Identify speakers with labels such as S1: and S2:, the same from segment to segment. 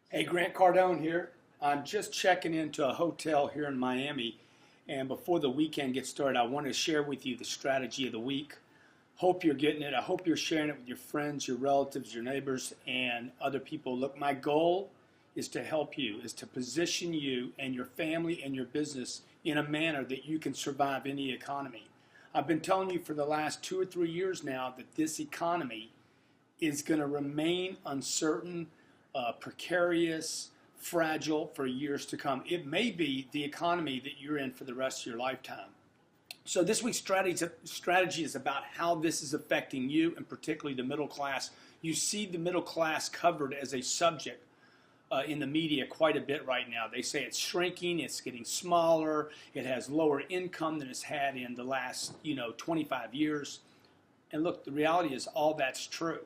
S1: Hey, Grant Cardone here. I'm just checking into a hotel here in Miami, and before the weekend gets started, I want to share with you the strategy of the week. Hope you're getting it. I hope you're sharing it with your friends, your relatives, your neighbors, and other people. Look, my goal is to help you, is to position you and your family and your business in a manner that you can survive any economy. I've been telling you for the last 2 or 3 years now that this economy is going to remain uncertain, precarious, fragile for years to come. It may be the economy that you're in for the rest of your lifetime. So this week's strategy is about how this is affecting you, and particularly the middle class. You see the middle class covered as a subject in the media quite a bit right now. They say it's shrinking, it's getting smaller, it has lower income than it's had in the last 25 years. And look, the reality is all that's true.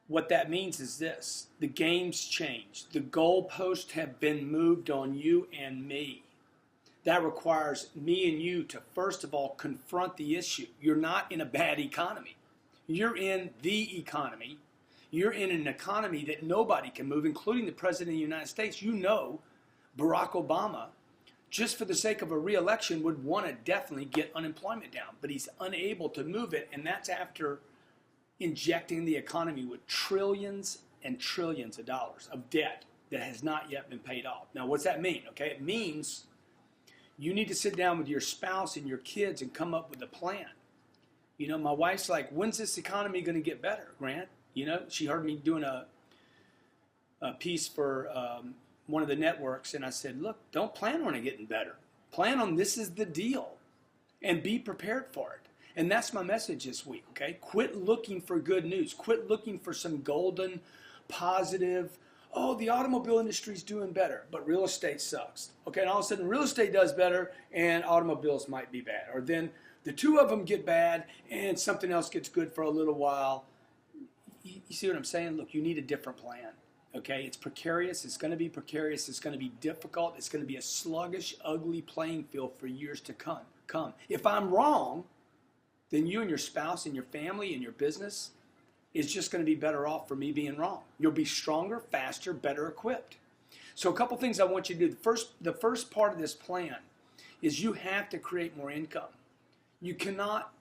S1: What that means is this: the game's changed. The goalposts have been moved on you and me. That requires me and you to, first of all, confront the issue. You're not in a bad economy. You're in the economy. You're in an economy that nobody can move, including the President of the United States. You know, Barack Obama, just for the sake of a re-election, would want to definitely get unemployment down, but he's unable to move it, and that's after injecting the economy with trillions and trillions of dollars of debt that has not yet been paid off. Now, what's that mean? Okay, it means you need to sit down with your spouse and your kids and come up with a plan. You know, my wife's like, when's this economy going to get better, Grant? You know, she heard me doing a piece for one of the networks, and I said, look, don't plan on it getting better. Plan on this is the deal, and be prepared for it. And that's my message this week, okay? Quit looking for good news. Quit looking for some golden, positive, oh, the automobile industry's doing better, but real estate sucks. Okay, and all of a sudden real estate does better and automobiles might be bad. Or then the two of them get bad and something else gets good for a little while. You see what I'm saying? Look, you need a different plan, okay? It's precarious. It's going to be precarious. It's going to be difficult. It's going to be a sluggish, ugly playing field for years to come. If I'm wrong, then you and your spouse and your family and your business is just going to be better off for me being wrong. You'll be stronger, faster, better equipped. So a couple things I want you to do. The first part of this plan is you have to create more income. You cannot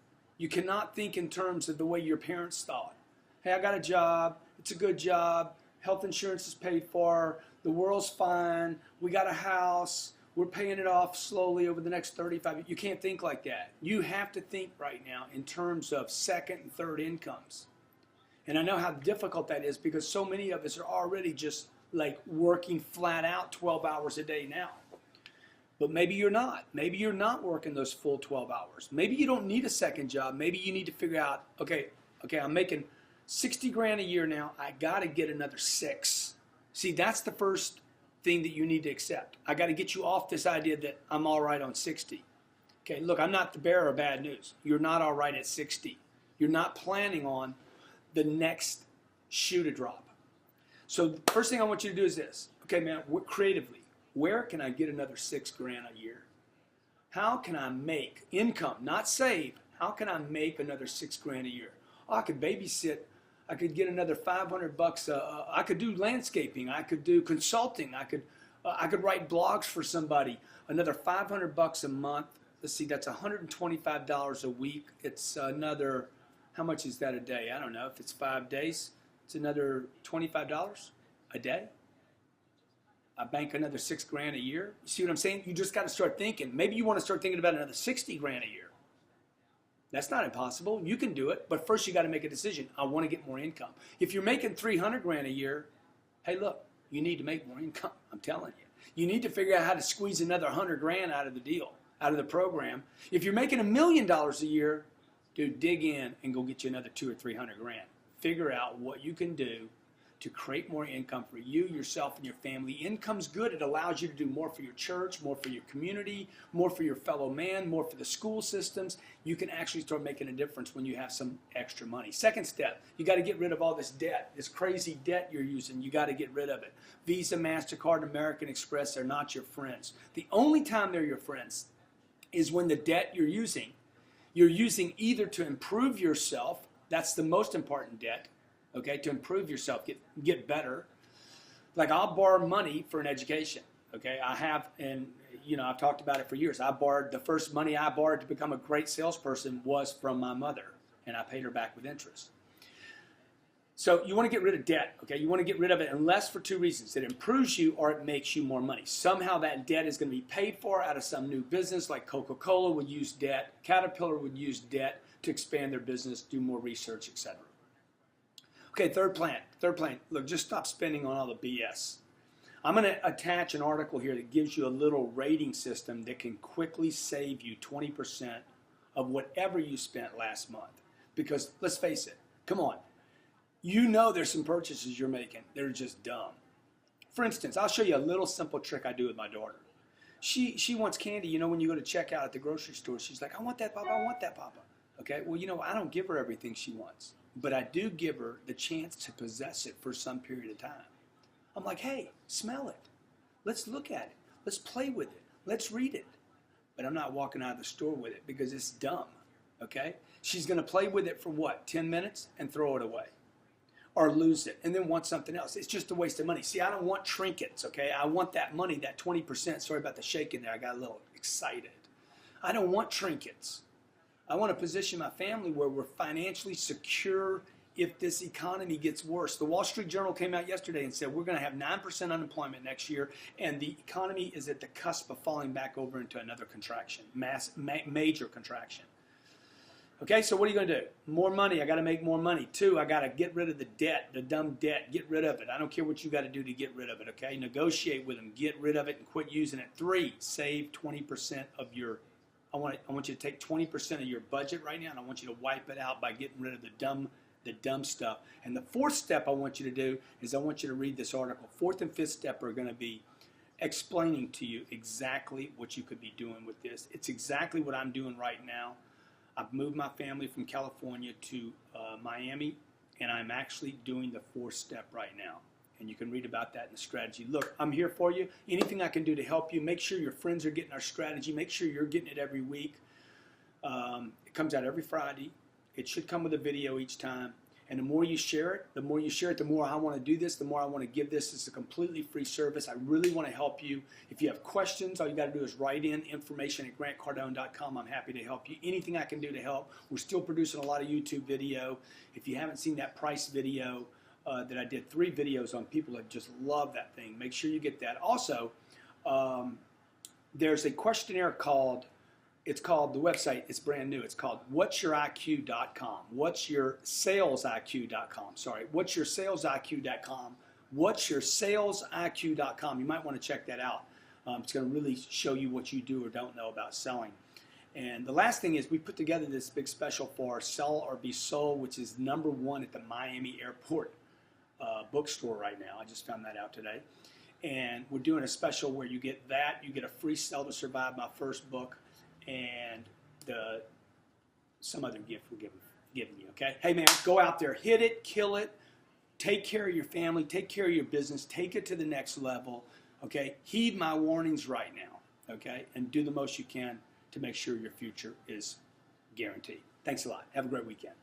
S1: think in terms of the way your parents thought. Hey, I got a job. It's a good job. Health insurance is paid for. The world's fine. We got a house. We're paying it off slowly over the next 35 years. You can't think like that. You have to think right now in terms of second and third incomes. And I know how difficult that is because so many of us are already just like working flat out 12 hours a day now. But maybe you're not. Maybe you're not working those full 12 hours. Maybe you don't need a second job. Maybe you need to figure out, okay, I'm making 60 grand a year now. I got to get another 6. See, that's the first thing that you need to accept. I got to get you off this idea that I'm all right on 60. Okay, look, I'm not the bearer of bad news. You're not all right at 60. You're not planning on the next shoe to drop. So the first thing I want you to do is this. Okay, man, creatively, where can I get another 6 grand a year? How can I make income, not save, how can I make another 6 grand a year? Oh, I could babysit. I could get another $500. I could do landscaping. I could do consulting. I could write blogs for somebody. Another $500 a month. Let's see, that's $125 a week. It's another, how much is that a day? I don't know. If it's 5 days, it's another $25 a day. I bank another 6 grand a year. You see what I'm saying? You just got to start thinking. Maybe you want to start thinking about another 60 grand a year. That's not impossible. You can do it, but first you got to make a decision. I want to get more income. If you're making 300 grand a year, hey, look, you need to make more income. I'm telling you. You need to figure out how to squeeze another 100 grand out of the deal, out of the program. If you're making $1 million a year, dude, dig in and go get you another 200 or 300 grand. Figure out what you can do to create more income for you, yourself, and your family. Income's good. It allows you to do more for your church, more for your community, more for your fellow man, more for the school systems. You can actually start making a difference when you have some extra money. Second step, you got to get rid of all this debt, this crazy debt you're using. You got to get rid of it. Visa, MasterCard, American Express, they're not your friends. The only time they're your friends is when the debt you're using either to improve yourself, that's the most important debt, okay, to improve yourself, get better. Like I'll borrow money for an education, okay? I have, and you know, I've talked about it for years. The first money I borrowed to become a great salesperson was from my mother, and I paid her back with interest. So you want to get rid of debt, okay? You want to get rid of it unless for two reasons. It improves you or it makes you more money. Somehow that debt is going to be paid for out of some new business, like Coca-Cola would use debt, Caterpillar would use debt to expand their business, do more research, etc. Okay, third plan. Look, just stop spending on all the BS. I'm going to attach an article here that gives you a little rating system that can quickly save you 20% of whatever you spent last month. Because let's face it, come on. You know there's some purchases you're making. They're just dumb. For instance, I'll show you a little simple trick I do with my daughter. She wants candy. You know, when you go to checkout at the grocery store, she's like, I want that, Papa. I want that, Papa. Okay, well, you know, I don't give her everything she wants. But I do give her the chance to possess it for some period of time. I'm like, hey, smell it. Let's look at it. Let's play with it. Let's read it. But I'm not walking out of the store with it because it's dumb. Okay? She's going to play with it for what, 10 minutes and throw it away. Or lose it and then want something else. It's just a waste of money. See, I don't want trinkets, okay? I want that money, that 20%. Sorry about the shaking there. I got a little excited. I don't want trinkets. I want to position my family where we're financially secure if this economy gets worse. The Wall Street Journal came out yesterday and said we're going to have 9% unemployment next year, and the economy is at the cusp of falling back over into another contraction, major contraction. Okay, so what are you going to do? More money. I got to make more money. 2, I got to get rid of the debt, the dumb debt. Get rid of it. I don't care what you got to do to get rid of it, okay? Negotiate with them. Get rid of it and quit using it. 3, save 20% of your, I want you to take 20% of your budget right now, and I want you to wipe it out by getting rid of the dumb stuff. And the 4th step I want you to do is I want you to read this article. 4th and 5th step are going to be explaining to you exactly what you could be doing with this. It's exactly what I'm doing right now. I've moved my family from California to Miami, and I'm actually doing the 4th step right now. And you can read about that in the strategy. Look, I'm here for you. Anything I can do to help you. Make sure your friends are getting our strategy. Make sure you're getting it every week. It comes out every Friday. It should come with a video each time. And the more you share it, the more I want to do this, the more I want to give this. It's a completely free service. I really want to help you. If you have questions, all you got to do is write in information at grantcardone.com. I'm happy to help you. Anything I can do to help. We're still producing a lot of YouTube video. If you haven't seen that price video that I did 3 videos on, people that just love that thing. Make sure you get that. Also, there's a questionnaire called, the website, it's brand new. It's called what'syouriq.com. What'syoursalesiq.com. Sorry, what'syoursalesiq.com. What'syoursalesiq.com. You might want to check that out. It's going to really show you what you do or don't know about selling. And the last thing is we put together this big special for Sell or Be Sold, which is #1 at the Miami Airport bookstore right now. I just found that out today. And we're doing a special where you get that. You get a free Sell to Survive, my first book, and some other gift we're giving you, okay? Hey, man, go out there, hit it, kill it, take care of your family, take care of your business, take it to the next level, okay? Heed my warnings right now, okay? And do the most you can to make sure your future is guaranteed. Thanks a lot. Have a great weekend.